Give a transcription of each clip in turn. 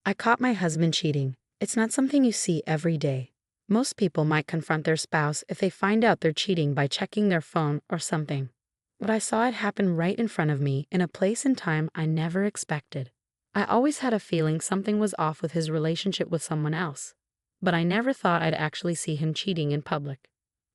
I caught my husband cheating. It's not something you see every day. Most people might confront their spouse if they find out they're cheating by checking their phone or something. But I saw it happen right in front of me in a place and time I never expected. I always had a feeling something was off with his relationship with someone else, but I never thought I'd actually see him cheating in public.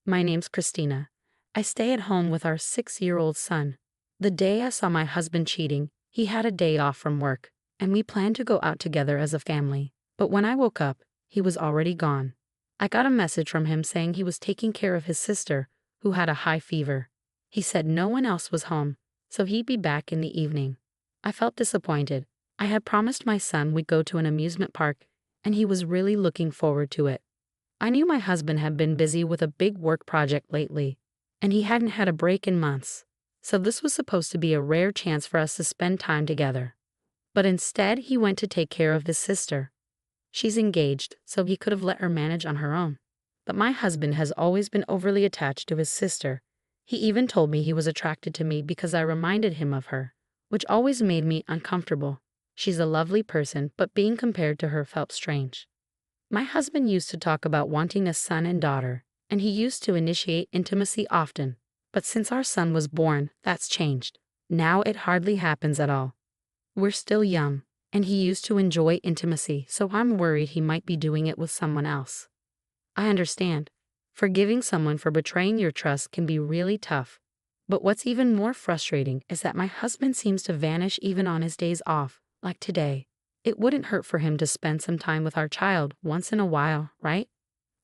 My name's Christina. I stay at home with our 6-year-old son. The day I saw my husband cheating, he had a day off from work, and we planned to go out together as a family. But when I woke up, he was already gone. I got a message from him saying he was taking care of his sister, who had a high fever. He said no one else was home, so he'd be back in the evening. I felt disappointed. I had promised my son we'd go to an amusement park, and he was really looking forward to it. I knew my husband had been busy with a big work project lately, and he hadn't had a break in months, so this was supposed to be a rare chance for us to spend time together. But instead, he went to take care of his sister. She's engaged, so he could have let her manage on her own. But my husband has always been overly attached to his sister. He even told me he was attracted to me because I reminded him of her, which always made me uncomfortable. She's a lovely person, but being compared to her felt strange. My husband used to talk about wanting a son and daughter, and he used to initiate intimacy often. But since our son was born, that's changed. Now it hardly happens at all. We're still young, and he used to enjoy intimacy, so I'm worried he might be doing it with someone else. I understand. Forgiving someone for betraying your trust can be really tough. But what's even more frustrating is that my husband seems to vanish even on his days off, like today. It wouldn't hurt for him to spend some time with our child once in a while, right?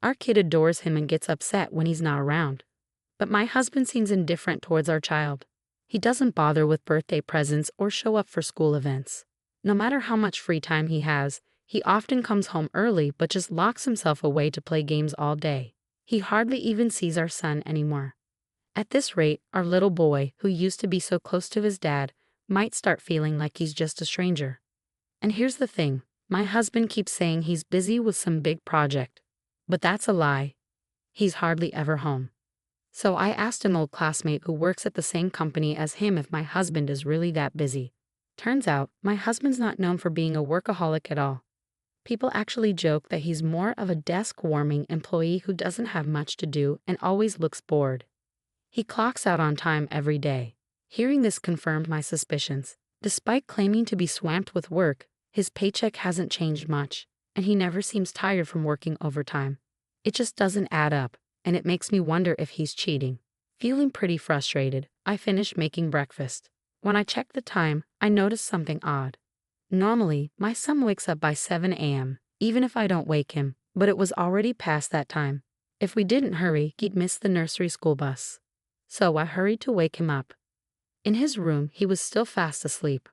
Our kid adores him and gets upset when he's not around. But my husband seems indifferent towards our child. He doesn't bother with birthday presents or show up for school events. No matter how much free time he has, he often comes home early but just locks himself away to play games all day. He hardly even sees our son anymore. At this rate, our little boy, who used to be so close to his dad, might start feeling like he's just a stranger. And here's the thing, my husband keeps saying he's busy with some big project. But that's a lie. He's hardly ever home. So I asked an old classmate who works at the same company as him if my husband is really that busy. Turns out, my husband's not known for being a workaholic at all. People actually joke that he's more of a desk-warming employee who doesn't have much to do and always looks bored. He clocks out on time every day. Hearing this confirmed my suspicions. Despite claiming to be swamped with work, his paycheck hasn't changed much, and he never seems tired from working overtime. It just doesn't add up, and it makes me wonder if he's cheating. Feeling pretty frustrated, I finished making breakfast. When I checked the time, I noticed something odd. Normally, my son wakes up by 7 a.m., even if I don't wake him, but it was already past that time. If we didn't hurry, he'd miss the nursery school bus. So I hurried to wake him up. In his room, he was still fast asleep.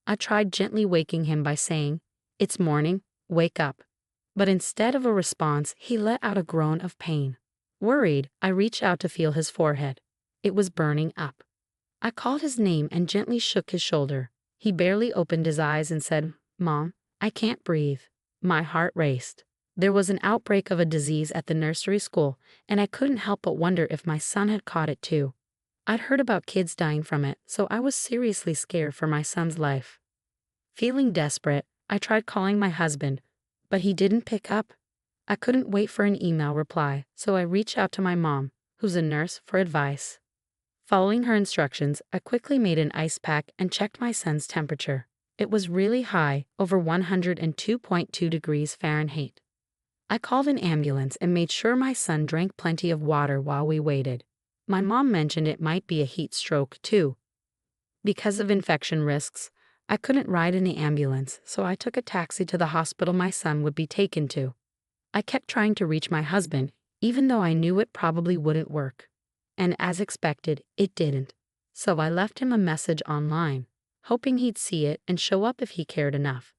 I tried gently waking him by saying, "It's morning, wake up." But instead of a response, he let out a groan of pain. Worried, I reached out to feel his forehead. It was burning up. I called his name and gently shook his shoulder. He barely opened his eyes and said, "Mom, I can't breathe." My heart raced. There was an outbreak of a disease at the nursery school, and I couldn't help but wonder if my son had caught it too. I'd heard about kids dying from it, so I was seriously scared for my son's life. Feeling desperate, I tried calling my husband, but he didn't pick up. I couldn't wait for an email reply, so I reached out to my mom, who's a nurse, for advice. Following her instructions, I quickly made an ice pack and checked my son's temperature. It was really high, over 102.2 degrees Fahrenheit. I called an ambulance and made sure my son drank plenty of water while we waited. My mom mentioned it might be a heat stroke, too. Because of infection risks, I couldn't ride in the ambulance, so I took a taxi to the hospital my son would be taken to. I kept trying to reach my husband, even though I knew it probably wouldn't work. And as expected, it didn't. So I left him a message online, hoping he'd see it and show up if he cared enough.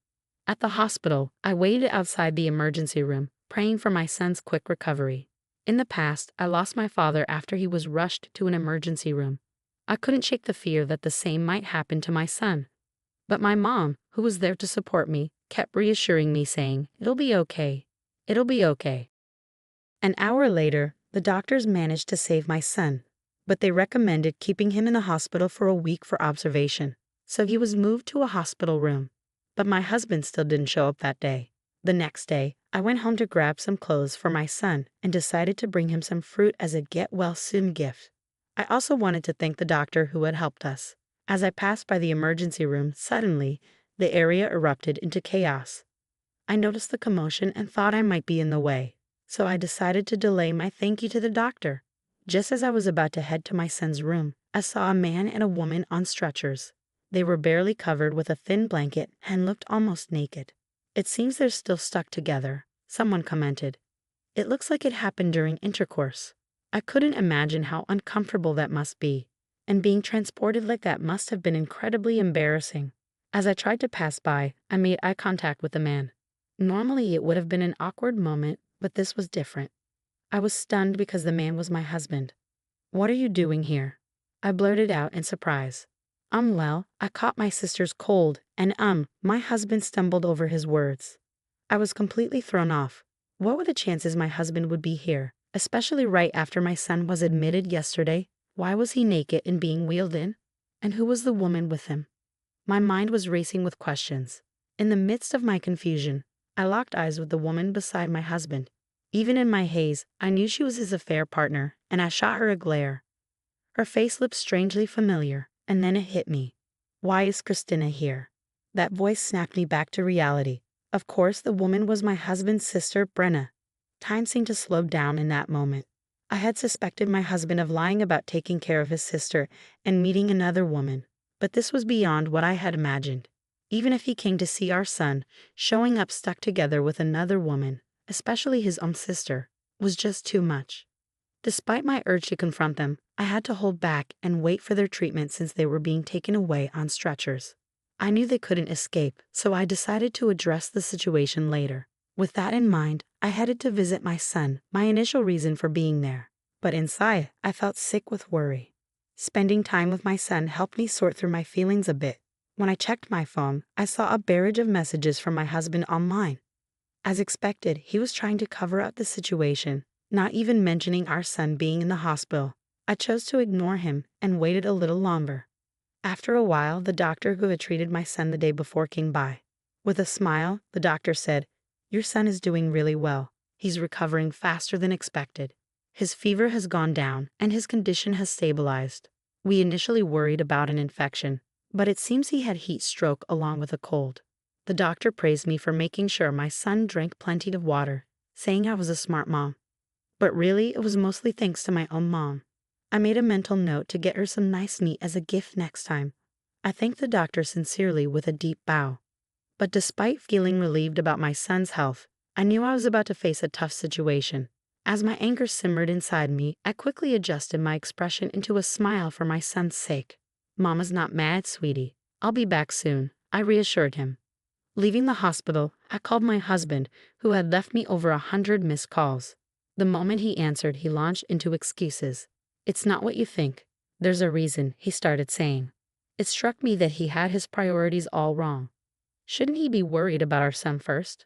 At the hospital, I waited outside the emergency room, praying for my son's quick recovery. In the past, I lost my father after he was rushed to an emergency room. I couldn't shake the fear that the same might happen to my son. But my mom, who was there to support me, kept reassuring me, saying, "It'll be okay. It'll be okay." An hour later, the doctors managed to save my son, but they recommended keeping him in the hospital for a week for observation, so he was moved to a hospital room. But my husband still didn't show up that day. The next day, I went home to grab some clothes for my son and decided to bring him some fruit as a get-well-soon gift. I also wanted to thank the doctor who had helped us. As I passed by the emergency room, suddenly, the area erupted into chaos. I noticed the commotion and thought I might be in the way, so I decided to delay my thank you to the doctor. Just as I was about to head to my son's room, I saw a man and a woman on stretchers. They were barely covered with a thin blanket and looked almost naked. "It seems they're still stuck together," someone commented. "It looks like it happened during intercourse." I couldn't imagine how uncomfortable that must be, and being transported like that must have been incredibly embarrassing. As I tried to pass by, I made eye contact with the man. Normally it would have been an awkward moment, but this was different. I was stunned because the man was my husband. "What are you doing here?" I blurted out in surprise. Well, I caught my sister's cold, and my husband stumbled over his words. I was completely thrown off. What were the chances my husband would be here, especially right after my son was admitted yesterday? Why was he naked and being wheeled in? And who was the woman with him? My mind was racing with questions. In the midst of my confusion, I locked eyes with the woman beside my husband. Even in my haze, I knew she was his affair partner, and I shot her a glare. Her face looked strangely familiar, and then it hit me. Why is Christina here? That voice snapped me back to reality. Of course, the woman was my husband's sister, Brenna. Time seemed to slow down in that moment. I had suspected my husband of lying about taking care of his sister and meeting another woman, but this was beyond what I had imagined. Even if he came to see our son, showing up stuck together with another woman, especially his own sister, was just too much. Despite my urge to confront them, I had to hold back and wait for their treatment since they were being taken away on stretchers. I knew they couldn't escape, so I decided to address the situation later. With that in mind, I headed to visit my son, my initial reason for being there. But inside, I felt sick with worry. Spending time with my son helped me sort through my feelings a bit. When I checked my phone, I saw a barrage of messages from my husband online. As expected, he was trying to cover up the situation, not even mentioning our son being in the hospital. I chose to ignore him and waited a little longer. After a while, the doctor who had treated my son the day before came by. With a smile, the doctor said, "Your son is doing really well. He's recovering faster than expected. His fever has gone down and his condition has stabilized. We initially worried about an infection, but it seems he had heat stroke along with a cold." The doctor praised me for making sure my son drank plenty of water, saying I was a smart mom. But really, it was mostly thanks to my own mom. I made a mental note to get her some nice meat as a gift next time. I thanked the doctor sincerely with a deep bow. But despite feeling relieved about my son's health, I knew I was about to face a tough situation. As my anger simmered inside me, I quickly adjusted my expression into a smile for my son's sake. "Mama's not mad, sweetie. I'll be back soon," I reassured him. Leaving the hospital, I called my husband, who had left me over 100 missed calls. The moment he answered, he launched into excuses. "It's not what you think. There's a reason," he started saying. It struck me that he had his priorities all wrong. Shouldn't he be worried about our son first?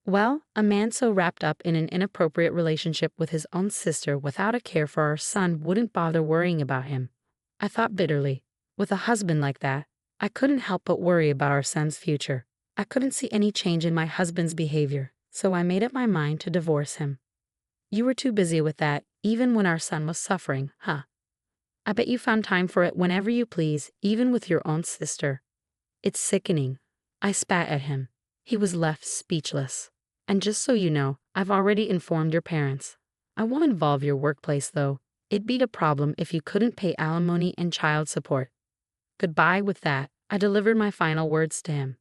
Well, a man so wrapped up in an inappropriate relationship with his own sister without a care for our son wouldn't bother worrying about him. I thought bitterly. With a husband like that, I couldn't help but worry about our son's future. I couldn't see any change in my husband's behavior, so I made up my mind to divorce him. "You were too busy with that, even when our son was suffering, huh? I bet you found time for it whenever you please, even with your own sister." It's sickening. I spat at him. He was left speechless. "And just so you know, I've already informed your parents. I won't involve your workplace, though. It'd be a problem if you couldn't pay alimony and child support." Goodbye with that. I delivered my final words to him.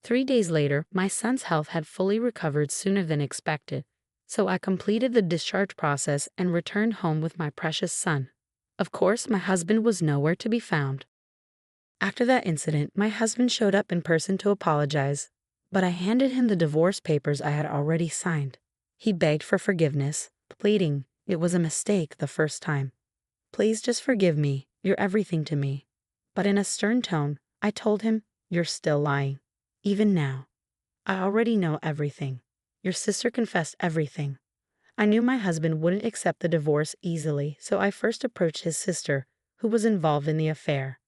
3 days later, my son's health had fully recovered sooner than expected, so I completed the discharge process and returned home with my precious son. Of course, my husband was nowhere to be found. After that incident, my husband showed up in person to apologize, but I handed him the divorce papers I had already signed. He begged for forgiveness, pleading it was a mistake the first time. "Please just forgive me. You're everything to me." But in a stern tone, I told him, "You're still lying. Even now. I already know everything. Your sister confessed everything." I knew my husband wouldn't accept the divorce easily, so I first approached his sister, who was involved in the affair.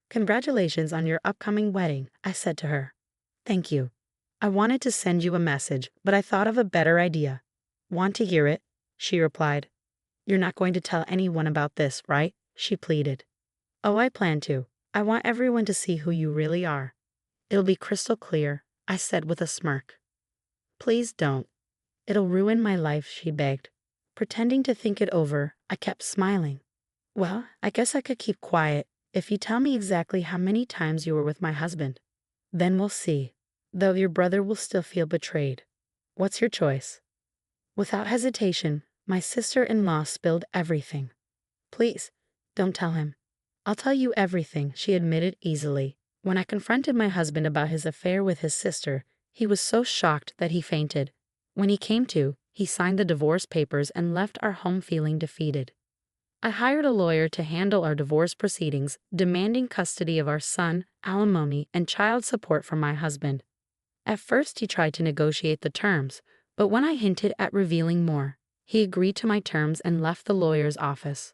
"Congratulations on your upcoming wedding," I said to her. Thank you. I wanted to send you a message, but I thought of a better idea. Want to hear it? She replied. You're not going to tell anyone about this, right? She pleaded. Oh, I plan to. I want everyone to see who you really are. It'll be crystal clear, I said with a smirk. Please don't. It'll ruin my life, she begged. Pretending to think it over, I kept smiling. Well, I guess I could keep quiet if you tell me exactly how many times you were with my husband. Then we'll see. Though your brother will still feel betrayed. What's your choice? Without hesitation, my sister-in-law spilled everything. Please, don't tell him. I'll tell you everything, she admitted easily. When I confronted my husband about his affair with his sister, he was so shocked that he fainted. When he came to, he signed the divorce papers and left our home feeling defeated. I hired a lawyer to handle our divorce proceedings, demanding custody of our son, alimony, and child support from my husband. At first, he tried to negotiate the terms, but when I hinted at revealing more, he agreed to my terms and left the lawyer's office.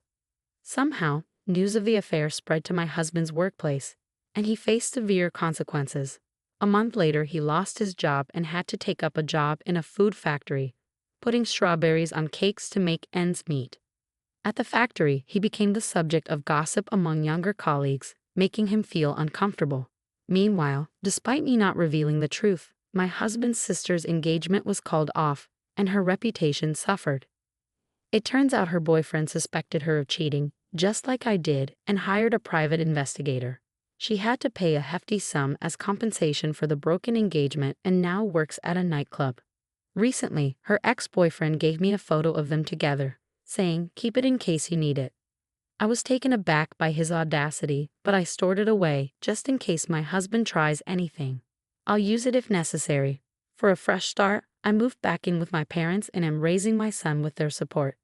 Somehow, news of the affair spread to my husband's workplace, and he faced severe consequences. A month later, he lost his job and had to take up a job in a food factory, putting strawberries on cakes to make ends meet. At the factory, he became the subject of gossip among younger colleagues, making him feel uncomfortable. Meanwhile, despite me not revealing the truth, my husband's sister's engagement was called off, and her reputation suffered. It turns out her boyfriend suspected her of cheating, just like I did, and hired a private investigator. She had to pay a hefty sum as compensation for the broken engagement and now works at a nightclub. Recently, her ex-boyfriend gave me a photo of them together, saying, "Keep it in case you need it." I was taken aback by his audacity, but I stored it away just in case my husband tries anything. I'll use it if necessary. For a fresh start, I moved back in with my parents and am raising my son with their support.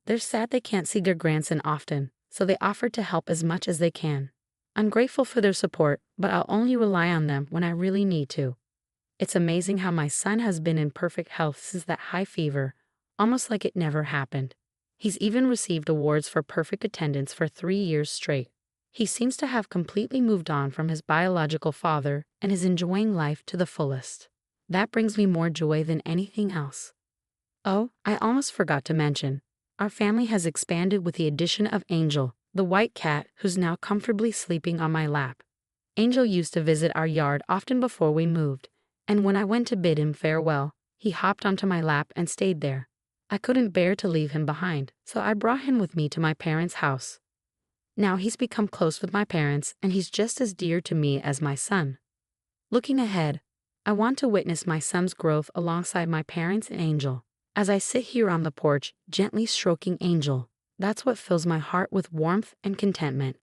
They're sad they can't see their grandson often, so they offered to help as much as they can. I'm grateful for their support, but I'll only rely on them when I really need to. It's amazing how my son has been in perfect health since that high fever, almost like it never happened. He's even received awards for perfect attendance for 3 years straight. He seems to have completely moved on from his biological father and is enjoying life to the fullest. That brings me more joy than anything else. Oh, I almost forgot to mention, our family has expanded with the addition of Angel, the white cat who's now comfortably sleeping on my lap. Angel used to visit our yard often before we moved, and when I went to bid him farewell, he hopped onto my lap and stayed there. I couldn't bear to leave him behind, so I brought him with me to my parents' house. Now he's become close with my parents, and he's just as dear to me as my son. Looking ahead, I want to witness my son's growth alongside my parents and Angel. As I sit here on the porch, gently stroking Angel, that's what fills my heart with warmth and contentment.